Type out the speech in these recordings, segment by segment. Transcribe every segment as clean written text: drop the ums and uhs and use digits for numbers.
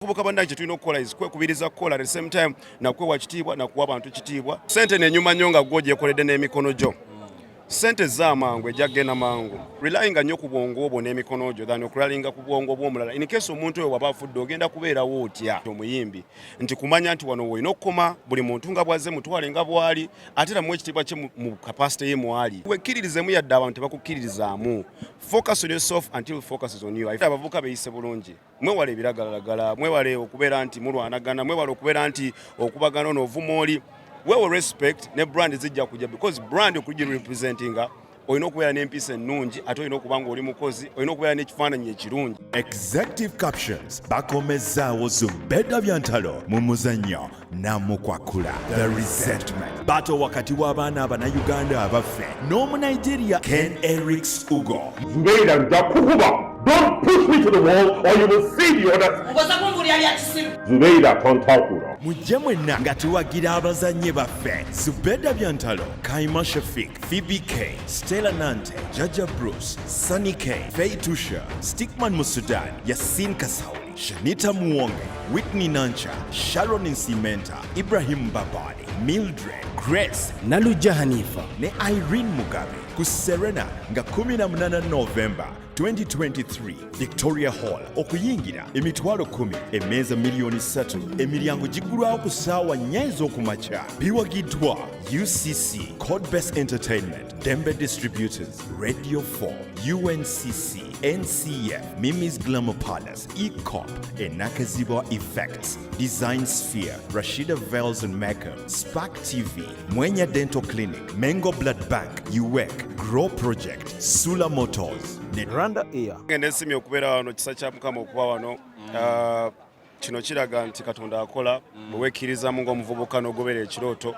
Kubuka banda kitulina okukola is kwekubiriza kukola at the same time na kwewa kitiibwa na kuwa abantu kitiibwa. Sente nenyuma nnyo nga gwoje koledde n'emikono gyo. Sente z'amangu ejjagenda mangu relyinga nnyo ku bwongo obwo n'emikono gyo than okulalinga ku bwongo bw'omulala. In case omuntu oyo waba afudde ogenda kubeerawo otya omuyimbi nti kumanya nti wano woolina okukoma buli muntu nga bwazze mutwale nga bw'ali ate era mu ekitiibwa kye mu capacity ye mwali. Wekkiririzemu yadde abantu tebakukkiririzaamu. Focus on yourself until focus is on you. Abavubuka beeyise bulungi. Mwewale ebiragalagala, mwewale okubeera nti mulwanagana, mwewale okubeera nti okubagana n'ovuma oli. We will respect ne brand zijja kujja because brand okujja representinga oyina okubeera n'empisa ennungi ate oyina okuba nga oli mukozi oyina okubeera n'ekifaananyi ekirungi. Executive captions bakomezzaawo Zubeda Byantalo mu muzannyo Namukwakula The Resentment battle wakati w'abaana Abannayuganda abaffe n'Omunigeria Ken Erics Ugo. Zubeda njakukuba. Don't push me to the wall or you will see the other. Zubeda tontakula. Mujje mwenna nga tuwagira abazannyi baffe Zubeda Byantalo, Kaima Shafik, Phoebe K, Stella Nante, Jaja Bruce, Sunny K, Faye Tusha, Stickman Musudan, Yasin Kasauli, Shanita Muwonge, Whitney Nancha, Sharon Nsimenta, Ibrahim Babadi, Mildred, Grace, Naluja Hanifa, ne Irene Mugabe, ku Serena nga 18 November 2023 Victoria Hall okuyingira emitwalo 10 emmeeza milioni 3 emiryango giggulwawo ku ssaawa 4 ez'okumakya biwagiddwa UCC Codebase Entertainment Dembe Distributors Radio 4 UNCC NCF Mimi's Glamour Palace ECOP Enakazibwa Effects Design Sphere Rashida Veils and Makeup Spark TV Mwenya Dental Clinic Mengo Blood Bank UWEC Grow Project Sula Motors Rwanda Air. Ngende nsimye okubeera wano kisa kya Mukama okuba wano. Kino kiraga nti Katonda akola bwe wekkirizamu ng'omuvubuka n'ogoberera ekirooto.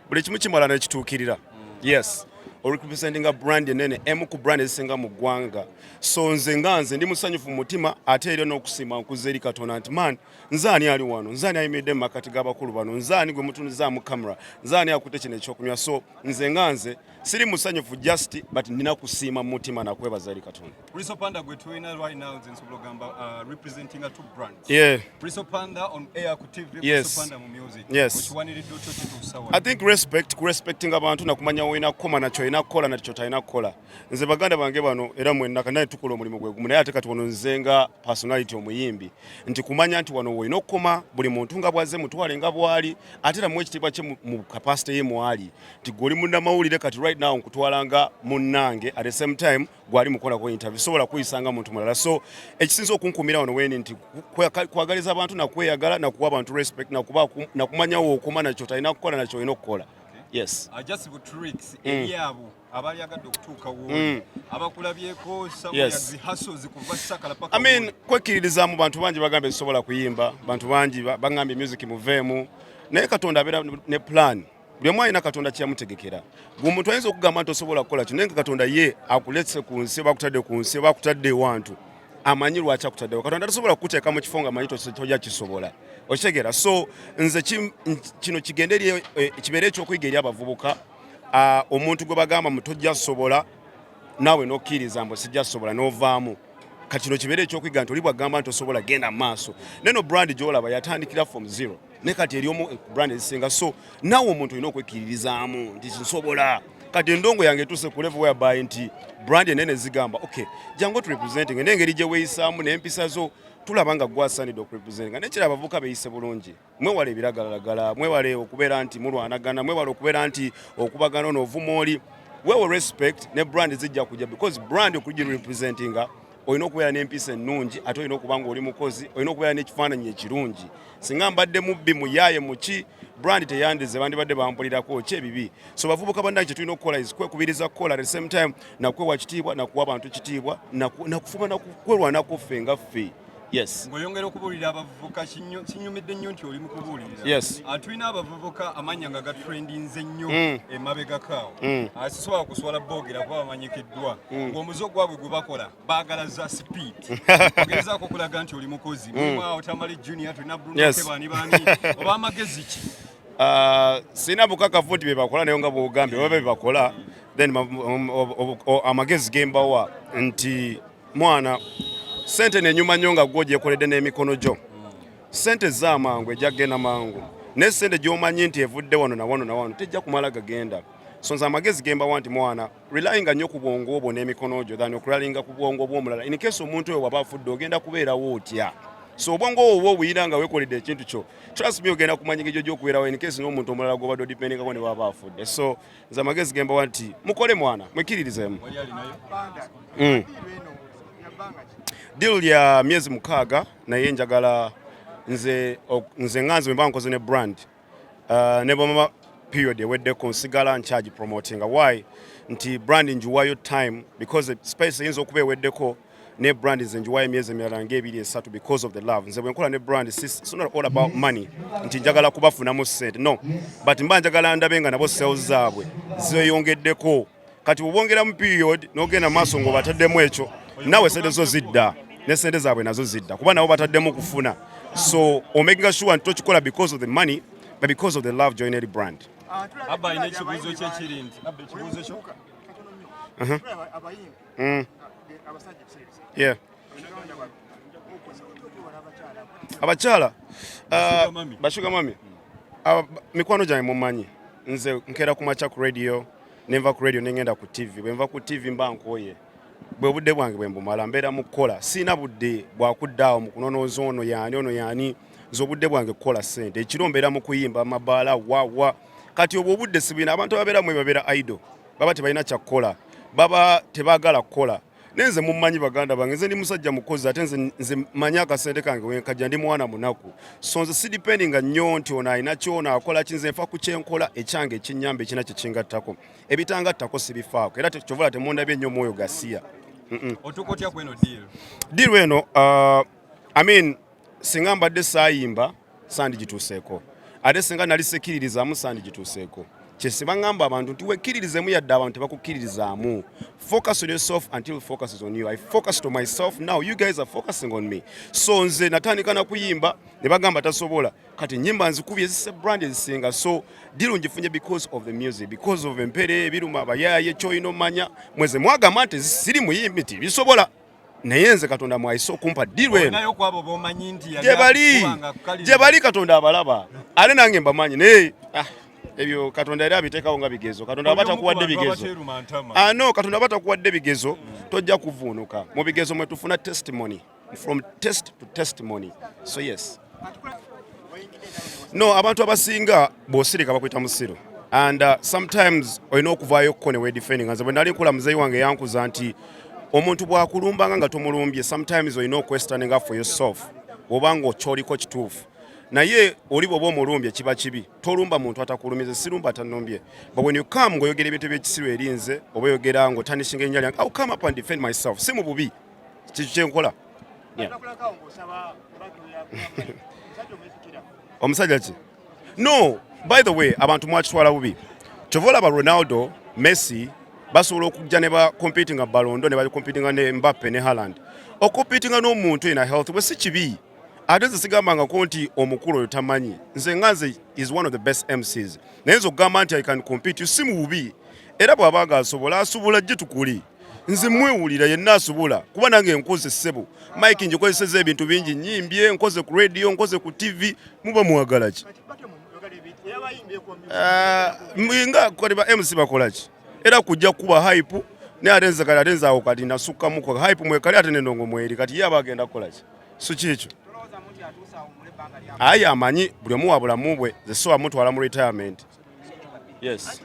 Buli kimu kimala n'ekituukirira. Yes. Representing a brand enene emu ku brand ezisinga mu ggwanga. So nze ndi musanyufu mu mutima ate era n'okusiima nkuze eri Katonda nti man nzaani ali wano nzaani ayimiridde mu makati g'abakulu bano nzaani gwe mutunuzaamu kamera nzaani akutte kino ekyokunywa so nze siri musanyufu just but nina kusiima mu mutima na kwebaza eri Katonda. Crysto Panda gwe tuina right now nsobola gamba representing two brands. Yeah. Crysto Panda on air ku TV, yes. Crysto Panda mu music. Yes. Which one did you do to sawa? I think respecting abantu na kumanya woina koma na choina kola na chotaina kola. Nze baganda bange bano era mwenna kanaye tukola omulimu gwe gumu naye ate kati wono nzenga personality omuyimbi nti kumanya nti wano woina okoma buli muntu nga bwazze mutwale nga bwali ate era mu ekitiibwa kye mu capacity ye mwali nti goli munna mawulire kati right now nkutwalanga munnange at the same time gwali mukola ko interview sobola kuyisanga muntu mulala so ekisinza okunkumira wano weni nti kwagaliza abantu na kweyagala na kuwa abantu respect na kuba na kumanya wo okoma na chotaina kukola na choina okukola. Yes. Just with tricks ebyabo abali agadde okutuuka wo abakulabyeko some ya zihaso zikuva sakala paka. I mean kwekkiririza mu bantu bangi bagambe sobola kuyimba bantu bangi bangambye music muveemu naye Katonda abeera ne plan buli omu alina Katonda kyamutegekera gwe omuntu ayinza okugamba nti osobola kukola kino naye Katonda ye akuletse ku nsi bakutadde ku nsi bakutadde ewantu amanyi lwaki akutaddewo Katonda tasobola kukuteeka mu kifo nga amanyi tojja kisobola okitegeera so nze kino kigende kibeere ekyokuyiga eri abavubuka omuntu gwe bagamba mu tojja sobola naawe n'okkiriza mbu sijja sobola n'ovaamu kati kino kibeere ekyokuyiga nti oli bwagamba nti osobola genda mu maaso neno brand gy'olaba yatandikira from zero ne kati eri omu brand ezisinga so naawe omuntu olina okwekkiririzaamu nti nsobola kati endongo yange etuuse ku level whereby nti brand enene zigamba okay jangu tu representing n'engeri gye weeyisaamu n'empisa zo tulaba nga gwasaanidde okurepresentinga nekira abavubuka beeyise bulungi mwewale ebiragalagala mwewale okubeera nti mulwanagana mwewale okubeera nti okubagana n'ovuma oli wewe respect ne brand zijja kujja because brand okujja representinga olina okubeera n'empisa ennungi ate olina okuba nga oli mukozi olina okubeera n'ekifaananyi ekirungi singa mbadde mubbi muyaaye muki brand teyandize bandibadde bampulirako ki ebibi so bavubuka bannange tulina okukola kwekubiriza kukola at the same time na kwewa kitiibwa na kuwa abantu kitiibwa na kufuma na kwerwanako ffe nga ffe. Yes. Ngoyongera okubuulira abavubuka kinyumidde nnyo nti oli mu kubuulira. Yes. Tulina abavubuka amanya nga gatrendinze nnyo emabegakaawo. Asisobola kuswala boogera kuba bamanyikiddwa. Ng'omuzo gwabwe gwe bakola baagala za speed. Ogezaako okulaga nti oli mukozi. Mulimu awo Tamale Junior tulina Bruno Tebani oba amagezi ki? Sina bukakafu nti bye bakola naye nga bw'ogambye baba bye bakola then amagezi gembawa nti mwana sente nenyuma nnyo nga gwoje koledde n'emikono gyo. sente z'amangu ejja kgenda mangu naye sente gy'omanyi nti evudde wano na wano na wano tejja kumala gagenda. So nze amagezi gembawa nti mwana relyinga nnyo ku bwongo bwo n'emikono gyo than okulalinga ku bwongo bw'omulala. In case omuntu oyo waba afudde ogenda kubeerawo otya. So obwongo obwo obuyira nga weekoledde ekintu kyo trust me ogenda kumanya engeri gy'okubeerawo in case n'omuntu omulala gw'obadde odipendingako ne baba afudde. So nze amagezi gembawa nti mukole mwana mwekiririzeemu. Deal lya myezi 6 naye njagala nze nganze mba nkoze ne brand ne bw'amama period eweddeko nsigala ncharge promoting. Why? Nti brand njiwayo time because space eyinza okuba eweddeko ne brand nze njiwayo emyezi emirala ng'ebiri esatu because of the love. Nze bwe nkola ne brand it's not all about money nti njagala kubafunamu ssente no, but mba njagala ndabe nga nabo sales zaabwe zeyongeddeko. Kati bwongeramu period n'ogenda maaso ng'obataddemu ekyo nawe sente zo zidda ne sente zaabwe nazo zidda kuba nabo bataddemu kufuna. So making sure nti tokikola because of the money but because of the love join the brand. Abba ine kibuzo kye kiri nti abba kibuzo kyo yeah abakyala bashuga mami mikwano gyange mumanyi nze nkeera ku macha ku radio nenva ku radio nengenda ku TV bwenva ku TV mba nkoye bwe budde bwange bwe mbumala mbeera mu kukola siina budde bwakuddaawo mu kunonooza ono yaani nze obudde bwange kukola ssente ekiro mbeera mu kuyimba amabaala wawa. Kati obwo obudde sibina abantu ababeeramu babeera idle baba tebalina kyakukola baba tebaagala kukola. Nenze mummanyi baganda bange nze ndi musajja mukozi ate nze manya akasente kange wenkajja ndi mwana munaku. So nze sidipendinga nnyo nti ono alina kyona akola kinze nfa ku kyenkola ekyange ekinnyamba ekina kye kingattako ebitangattako sibifaako era tekyovola temundabye ennyo mwoyo gasiya. otukotya kweno deal eno I mean singa mbadde saayimba sandigituuseeko ate singa nali sekkiririzaamu sandigituuseeko. Kyesiba ngamba abantu nti wekkiririzemu yadde abantu tebakukkiririzaamu. Focus on yourself until focus is on you. I focused on myself, now you guys are focusing on me. So nze natandika na kuyimba ne bagamba tasobola kati nyimba nzikubye ezise brand ezisinga. So deal ngifunye because of the music, because of empere ebiruma abayaaye kyoyina omanya mweze mwagamba nti siri muyimbi ti bisobola naye nze Katonda mwayise okumpa deal eno gye bali Katonda abalaba ate nange mbamanyi naye ebyo Katonda era abiteekawo nga bigezo. Katonda abatakuwadde bigezo no, Katonda abatakuwadde bigezo tojja kuvuunuka mu bigezo mwe tufuna testimony, from test to testimony. So yes no, abantu abasinga bw'osirika bakwita musiro and sometimes olina okuvaayo okko ne weedefending. Nze bwe nali nkula muzeeyi wange yankuza nti omuntu bw'akulumbanga nga tomulumbye sometimes olina okwesitaninga for yourself obanga okyoliko kituufu. Naye oli bw'oba omulumbye kiba kibi tolumba muntu atakulumize sirumba atanumbye. But when you come ng'oyogera ebintu by'ekisiru erinze oba oyogera ng'otanishinga erinnya lyange I'll come up and defend myself. Si mu bubi kiki kyenkola. Omusajja ki? No, by the way abantu mwakitwala bubi. Kyova olaba Ronaldo, Messi basobola okujja ne bakompitinga Balondo ne bakompitinga ne Mbappe ne Haaland. Okompitinga n'omuntu ina health bwe si kibi. Ate nze sigambangako nti omukulu oyo tamanyi. Nze nganze is one of the best MCs. Naye nze okugamba nti I can compete si mu bubi. Era bw'abanga asobola gye tukuli. Nze mwewulira yenna asobola kuba nange nkoze ssebo. Mike ngikozeseza ebintu bingi nyimbye nkoze ku radio nkoze ku TV muba mwagala ki? Mwinga kwa MC bakola ki? Era kujja kuba hype ne atenze kali atenze awo kati nasukka muko hype mwekali ate n'endongo mweri kati yaba agenda kola ki? So kikyo. Ayi amanyi buli omu wa bulamu bwe ze so amutwala mu retirement. Yes.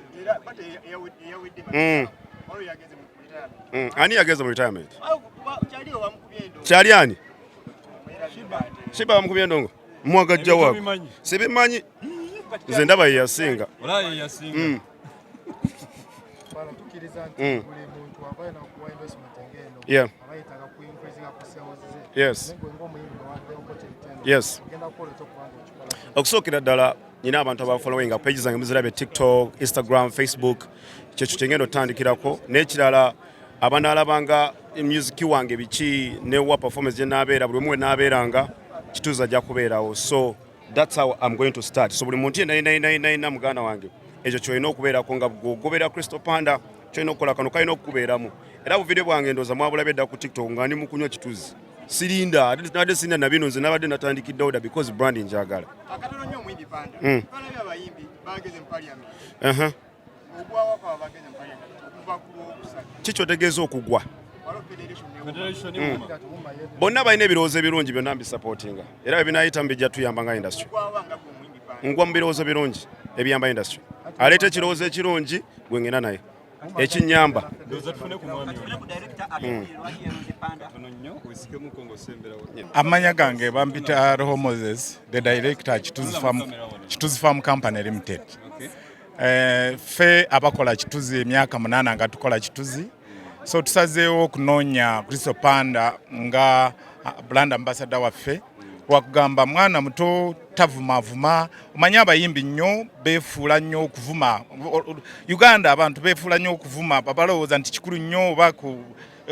Ani yageze mu retirement? Kyali ani? Shiba bamukubye endongo. Mwagajja wako. Sibimanyi. Nze ndaba ye yasinga. Ola ye yasinga. Yeah. Yes. Yes. Okusookera ddala nina abantu abafollowing pages zange muzirabe TikTok, Instagram, Facebook kyekyo kyengenda otandikirako n'ekirala abanaalabanga music wange biki ne wa performance gye naabeera buli omu we naabeeranga kituuza ajja kubeerawo. So that's how I'm going to start. So buli muntu yenna muganda wange ekyo kyolina okubeerako nga gogobera Crysto Panda kyolina okukola kano kalina okukubeeramu. Era bu video bwange ndooza mwabulabye dda ku TikTok nga ndi mu kunywa kituuzi sirinda nabadde sirinda nabino nze nabadde natandikidde oda because brand njagala akatono nnyo omuyimbi Panda bana abayimbi bageze mu parliament ogwawo kwa bageze mu parliament okuva ku okusatu kikyotegeeza okugwa bonna balina ebirowoozo ebirungi byonna mbisupportinga era ebinayita mbijja tuyamba nga industry ngwa mu birowoozo birungi ebiyamba industry aleeta ekirowoozo ekirungi gwe ngenda naye ekinyamba amanya gange bampita Roho Moses the director Kituzi Farm Company Limited. Fe abakola kituzi emyaka 8 nga tukola kituzi, so tusazeewo okunoonya Crysto Panda nga brand ambassador waffe wakugamba mwana muto tavumavuma. Omanya abayimbi nnyo beefuula nnyo okuvuma Uganda, abantu beefuula nnyo okuvuma babalowooza nti kikulu nnyo oba ku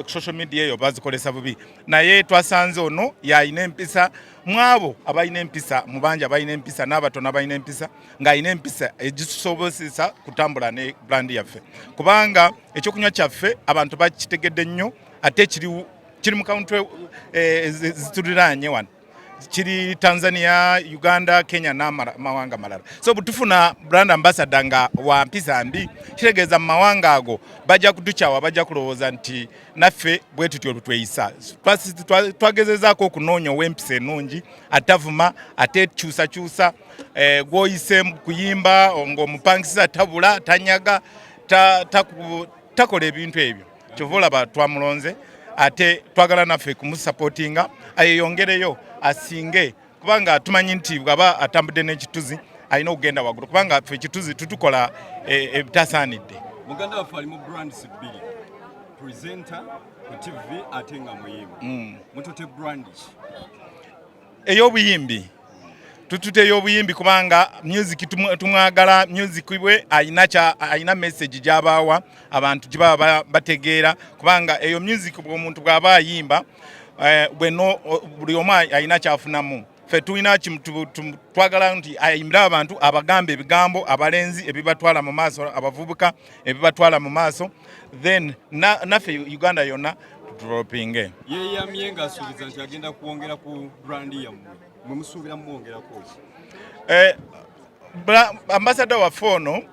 social media eyo bazikolesa bubi, naye twasanze ono yalina empisa mwabo abalina empisa mubanja abalina empisa n'abatono abalina empisa ng'alina empisa egitusobozesa kutambula ne brand yaffe, kubanga ekyokunywa kyaffe abantu bakitegedde nnyo ate kiri mu country zituliraanye wano, kiri Tanzania, Uganda, Kenya n'amawanga malala. So butufuna brand ambassador nga wa mpisa mbi kitegeeza mu mawanga ago bajja kutukyawa, bajja kulowooza nti naffe bwe tutyo lutweyisa. Twagezezaako okunoonya ow'empisa ennungi atavuma ate kyusa gw'oyise kuyimba ng'omupangisa tabula tanyaga takola ebintu ebyo, kyova olaba twamulonze ate twagala naffe kumusupportinga ayeyongereyo asinge, kubanga tumanyi nti bwaba atambudde n'ekituzi alina okugenda waggulu, kubanga ffe ekituzi tutukola ebitasaanidde. Muganda waffe ali mu brands bbiri, presenter ku TV ate nga muyimbi. Mututte brand ey'obuyimbi, tutute ey'obuyimbi kubanga music tumwagala, music bwe alina message gy'abaawa abantu gye baba bategeera, kubanga eyo music bw'omuntu bw'aba ayimba bweno buli omu alina kyafunamu. Ffe tulina twagala nti ayimbira abantu abagamba ebigambo abalenzi ebibatwala mu maaso, abavubuka ebibatwala mu maaso, then naffe Uganda yonna tutropinge. Yeeyamye ng'asuubiza nti agenda kuwongera ku brand yammwe, mwe musuubira mwongerako ki? Ambassador waffe ono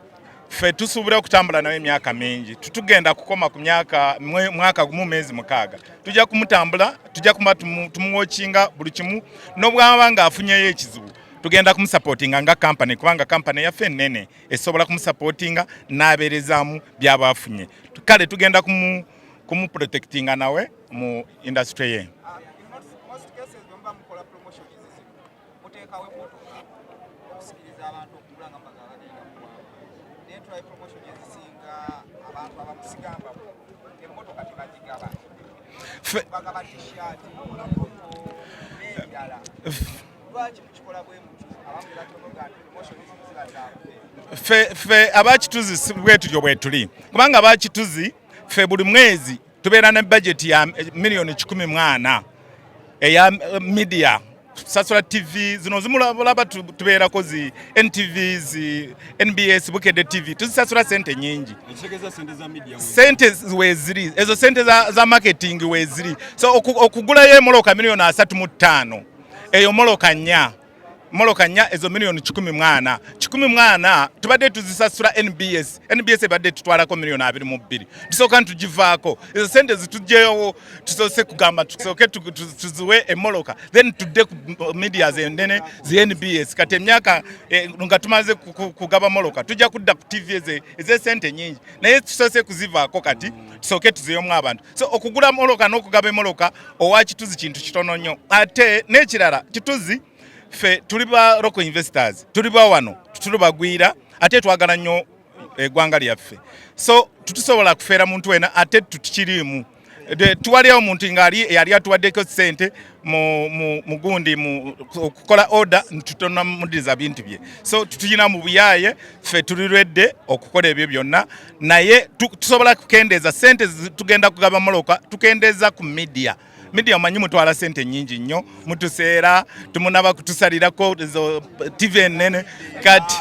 ffe tusuubira okutambula nawe emyaka mingi, tutugenda kukoma ku mwaka gumu mwezi 6. Tujja kumutambula, tujja kuba tumuwochinga buli kimu, n'obwaba ng'afunyeyo ekizibu tugenda kumusupportinga nga company, kubanga company yaffe ennene esobola kumusupportinga n'abeerezaamu by'aba afunye. Kale tugenda kumuprotectinga nawe mu industry ye. Fe abakituzi bwetulyo bwetuli, kubanga abakituzi fe buli mwezi tubeera ne budget ya milioni 14 eya media, sasula TV zino zimulaba tubeerako zi NTV zi NBS Bukedde TV tuzisasula sente nyingi. Ekitegeeza sente za media sente weziri ezo sente za marketing weziri, so okugulayo emoloka milioni 35 eyo moloka nnya ezo milioni 14 tubadde tuzisasula NBS badde tutwalako milioni 22 tusooka ntugivaako ezo sente zitujjeyo tusoose kugamba tusooke tuziwe emoloka then tudde ku media zendene zi NBS kati emyaka nga tumaze kugaba moloka tujja kudda ku TV eze sente nyingi naye tusoose kuzivaako kati tusooke tuziyomu abantu. So okugula moloka n'okugaba emoloka owa kituzi kintu kitono nnyo, ate n'ekirala kituzi fe tuli ba local investors, tuli ba wano tulubagwira ate twagala nnyo eggwanga lyaffe, so tutusobola kufeera muntu wena ate tukirimu tuwaliyo omuntu ngali yali atuwaddeko sente mu gundi okukola order tutonna mudiza bintu bye, so tutuyina mu buyaye fe tulirwedde okukola ebyo byonna, naye tusobola kukendeeza sente tugenda kugaba moloka tukendeeza ku media manyi mutwala sente nyingi nnyo, mutuseera tumunaba kutusalirako TV ennene kati